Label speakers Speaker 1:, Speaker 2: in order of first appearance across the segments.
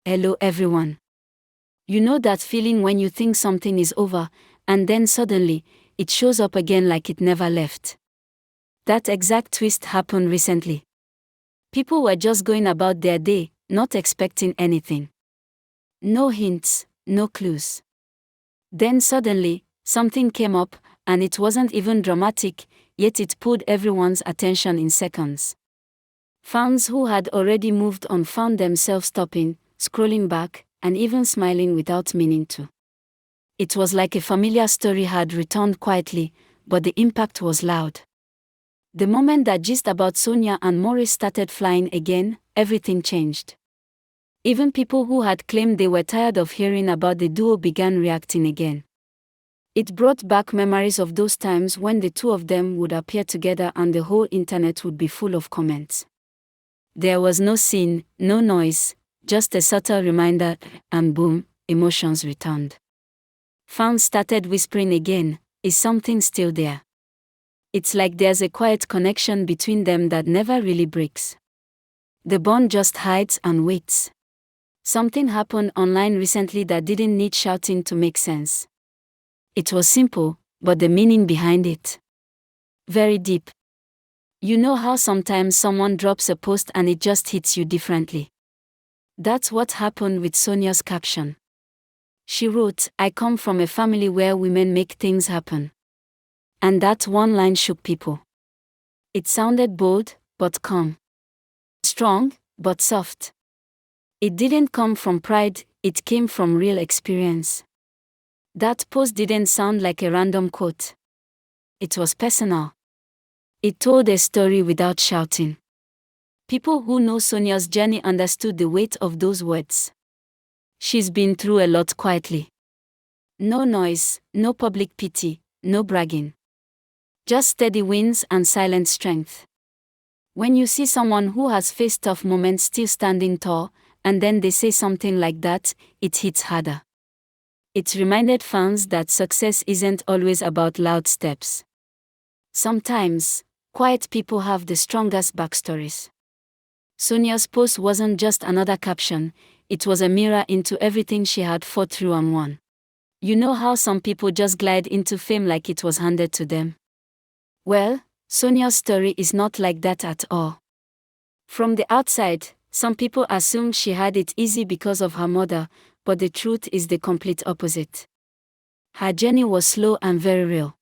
Speaker 1: Hello everyone. You know that feeling when you think something is over, and then suddenly, it shows up again like it never left. That exact twist happened recently. People were just going about their day, not expecting anything. No hints, no clues. Then suddenly, something came up, and it wasn't even dramatic, yet it pulled everyone's attention in seconds. Fans who had already moved on found themselves stopping, scrolling back, and even smiling without meaning to. It was like a familiar story had returned quietly, but the impact was loud. The moment that gist about Sonia and Maurice started flying again, everything changed. Even people who had claimed they were tired of hearing about the duo began reacting again. It brought back memories of those times when the two of them would appear together and the whole internet would be full of comments. There was no scene, no noise, just a subtle reminder, and boom, emotions returned. Fans started whispering again, is something still there? It's like there's a quiet connection between them that never really breaks. The bond just hides and waits. Something happened online recently that didn't need shouting to make sense. It was simple, but the meaning behind it, very deep. You know how sometimes someone drops a post and it just hits you differently? That's what happened with Sonia's caption. She wrote, "I come from a family where women make things happen." And that one line shook people. It sounded bold, but calm. Strong, but soft. It didn't come from pride, it came from real experience. That post didn't sound like a random quote. It was personal. It told a story without shouting. People who know Sonia's journey understood the weight of those words. She's been through a lot quietly. No noise, no public pity, no bragging. Just steady wins and silent strength. When you see someone who has faced tough moments still standing tall, and then they say something like that, it hits harder. It reminded fans that success isn't always about loud steps. Sometimes, quiet people have the strongest backstories. Sonia's post wasn't just another caption, it was a mirror into everything she had fought through and won. You know how some people just glide into fame like it was handed to them? Well, Sonia's story is not like that at all. From the outside, some people assumed she had it easy because of her mother, but the truth is the complete opposite. Her journey was slow and very real.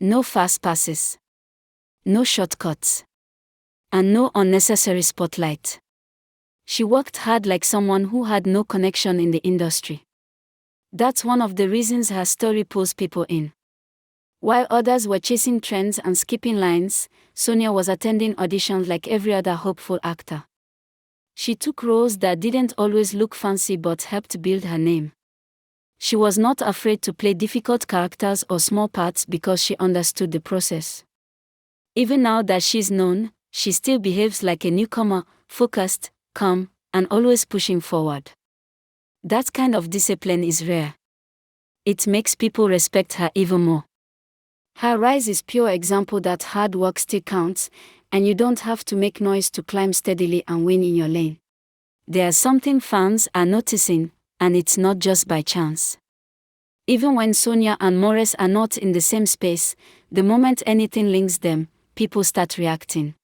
Speaker 1: No fast passes. No shortcuts. And no unnecessary spotlight. She worked hard like someone who had no connection in the industry. That's one of the reasons her story pulls people in. While others were chasing trends and skipping lines, Sonia was attending auditions like every other hopeful actor. She took roles that didn't always look fancy but helped build her name. She was not afraid to play difficult characters or small parts because she understood the process. Even now that she's known, she still behaves like a newcomer, focused, calm, and always pushing forward. That kind of discipline is rare. It makes people respect her even more. Her rise is pure example that hard work still counts, and you don't have to make noise to climb steadily and win in your lane. There's something fans are noticing, and it's not just by chance. Even when Sonia and Maurice are not in the same space, the moment anything links them, people start reacting.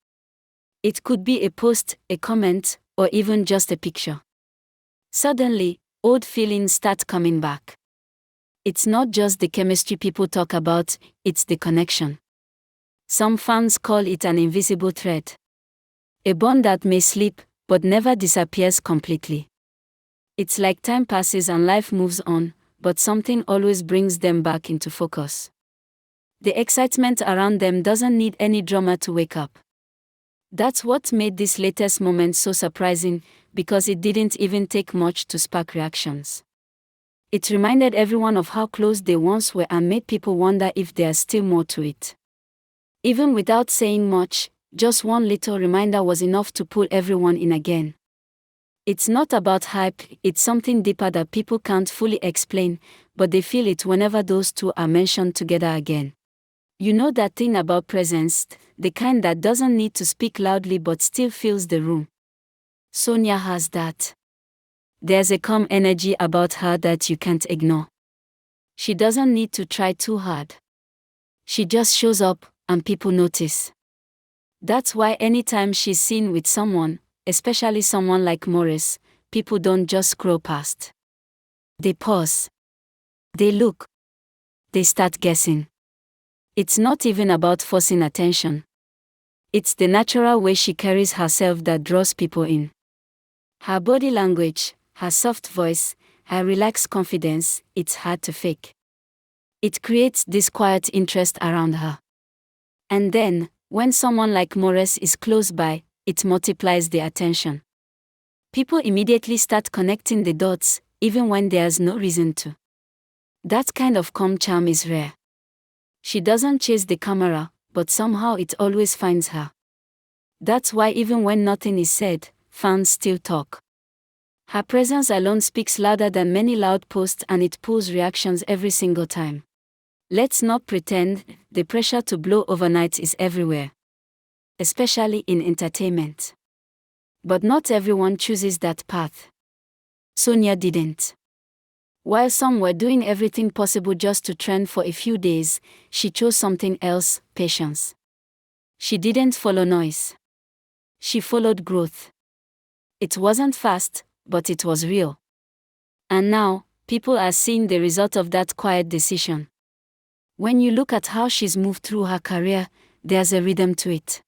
Speaker 1: It could be a post, a comment, or even just a picture. Suddenly, old feelings start coming back. It's not just the chemistry people talk about, it's the connection. Some fans call it an invisible thread. A bond that may slip, but never disappears completely. It's like time passes and life moves on, but something always brings them back into focus. The excitement around them doesn't need any drama to wake up. That's what made this latest moment so surprising, because it didn't even take much to spark reactions. It reminded everyone of how close they once were and made people wonder if there's still more to it. Even without saying much, just one little reminder was enough to pull everyone in again. It's not about hype, it's something deeper that people can't fully explain, but they feel it whenever those two are mentioned together again. You know that thing about presence, the kind that doesn't need to speak loudly but still fills the room. Sonia has that. There's a calm energy about her that you can't ignore. She doesn't need to try too hard. She just shows up, and people notice. That's why anytime she's seen with someone, especially someone like Maurice, people don't just scroll past. They pause. They look. They start guessing. It's not even about forcing attention. It's the natural way she carries herself that draws people in. Her body language, her soft voice, her relaxed confidence, it's hard to fake. It creates this quiet interest around her. And then, when someone like Maurice is close by, it multiplies the attention. People immediately start connecting the dots, even when there's no reason to. That kind of calm charm is rare. She doesn't chase the camera, but somehow it always finds her. That's why even when nothing is said, fans still talk. Her presence alone speaks louder than many loud posts, and it pulls reactions every single time. Let's not pretend the pressure to blow overnight is everywhere. Especially in entertainment. But not everyone chooses that path. Sonia didn't. While some were doing everything possible just to trend for a few days, she chose something else: patience. She didn't follow noise. She followed growth. It wasn't fast, but it was real. And now, people are seeing the result of that quiet decision. When you look at how she's moved through her career, there's a rhythm to it.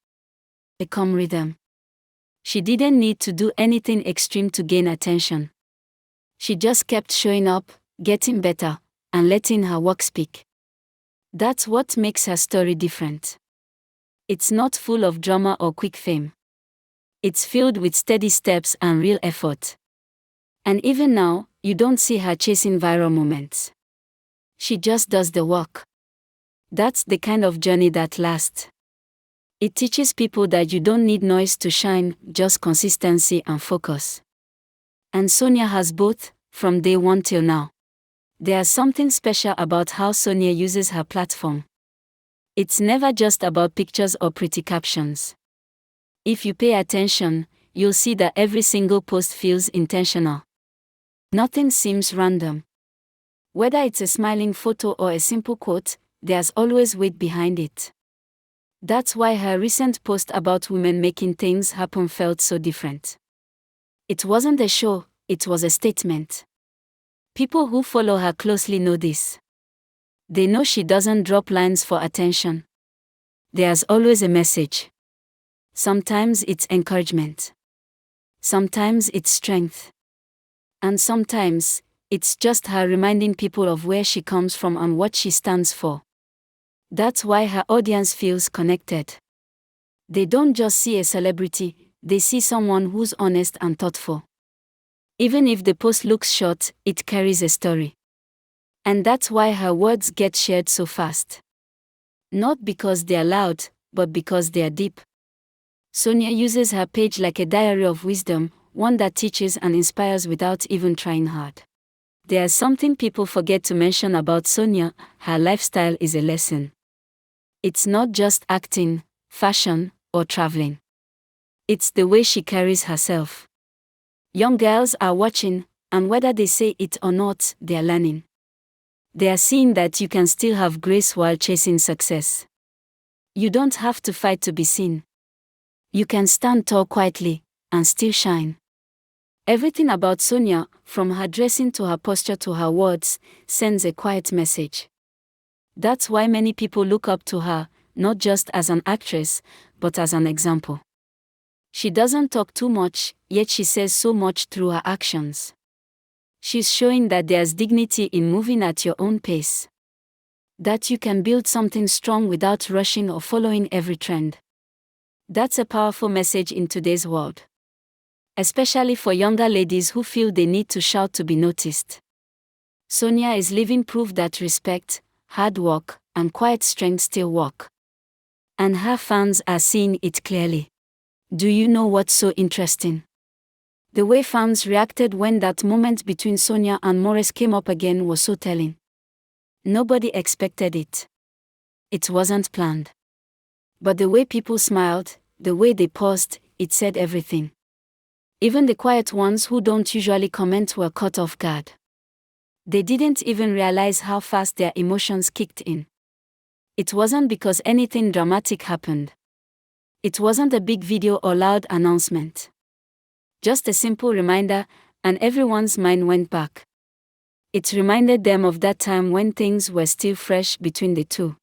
Speaker 1: A calm rhythm. She didn't need to do anything extreme to gain attention. She just kept showing up, getting better, and letting her work speak. That's what makes her story different. It's not full of drama or quick fame. It's filled with steady steps and real effort. And even now, you don't see her chasing viral moments. She just does the work. That's the kind of journey that lasts. It teaches people that you don't need noise to shine, just consistency and focus. And Sonia has both, from day one till now. There's something special about how Sonia uses her platform. It's never just about pictures or pretty captions. If you pay attention, you'll see that every single post feels intentional. Nothing seems random. Whether it's a smiling photo or a simple quote, there's always weight behind it. That's why her recent post about women making things happen felt so different. It wasn't a show, it was a statement. People who follow her closely know this. They know she doesn't drop lines for attention. There's always a message. Sometimes it's encouragement. Sometimes it's strength. And sometimes, it's just her reminding people of where she comes from and what she stands for. That's why her audience feels connected. They don't just see a celebrity, they see someone who's honest and thoughtful. Even if the post looks short, it carries a story. And that's why her words get shared so fast. Not because they're loud, but because they're deep. Sonia uses her page like a diary of wisdom, one that teaches and inspires without even trying hard. There's something people forget to mention about Sonia: her lifestyle is a lesson. It's not just acting, fashion, or traveling. It's the way she carries herself. Young girls are watching, and whether they say it or not, they're learning. They are seeing that you can still have grace while chasing success. You don't have to fight to be seen. You can stand tall quietly, and still shine. Everything about Sonia, from her dressing to her posture to her words, sends a quiet message. That's why many people look up to her, not just as an actress, but as an example. She doesn't talk too much, yet she says so much through her actions. She's showing that there's dignity in moving at your own pace. That you can build something strong without rushing or following every trend. That's a powerful message in today's world. Especially for younger ladies who feel they need to shout to be noticed. Sonia is living proof that respect, hard work, and quiet strength still work. And her fans are seeing it clearly. Do you know what's so interesting? The way fans reacted when that moment between Sonia and Maurice came up again was so telling. Nobody expected it. It wasn't planned. But the way people smiled, the way they paused, it said everything. Even the quiet ones who don't usually comment were caught off guard. They didn't even realize how fast their emotions kicked in. It wasn't because anything dramatic happened. It wasn't a big video or loud announcement. Just a simple reminder, and everyone's mind went back. It reminded them of that time when things were still fresh between the two.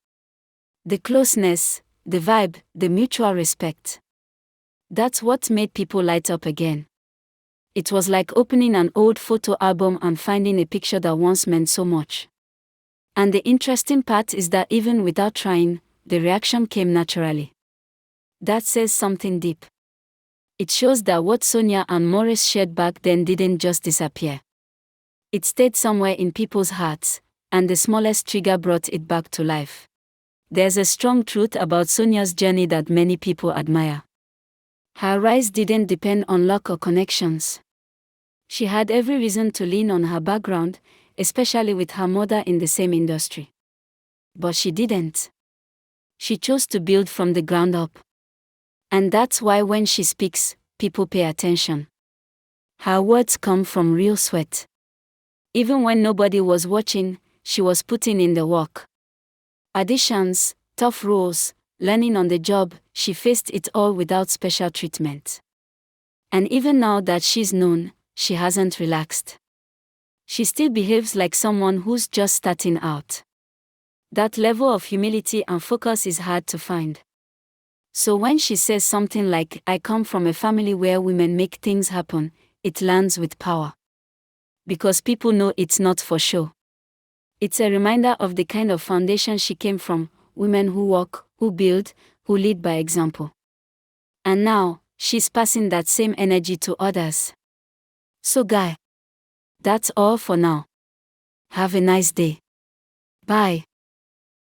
Speaker 1: The closeness, the vibe, the mutual respect. That's what made people light up again. It was like opening an old photo album and finding a picture that once meant so much. And the interesting part is that even without trying, the reaction came naturally. That says something deep. It shows that what Sonia and Maurice shared back then didn't just disappear. It stayed somewhere in people's hearts, and the smallest trigger brought it back to life. There's a strong truth about Sonia's journey that many people admire. Her rise didn't depend on luck or connections. She had every reason to lean on her background, especially with her mother in the same industry. But she didn't. She chose to build from the ground up. And that's why when she speaks, people pay attention. Her words come from real sweat. Even when nobody was watching, she was putting in the work. Auditions, tough roles, learning on the job, she faced it all without special treatment. And even now that she's known, she hasn't relaxed. She still behaves like someone who's just starting out. That level of humility and focus is hard to find. So when she says something like, "I come from a family where women make things happen," it lands with power. Because people know it's not for show. It's a reminder of the kind of foundation she came from, women who walk, who build, who lead by example. And now, she's passing that same energy to others. So guy, that's all for now. Have a nice day. Bye.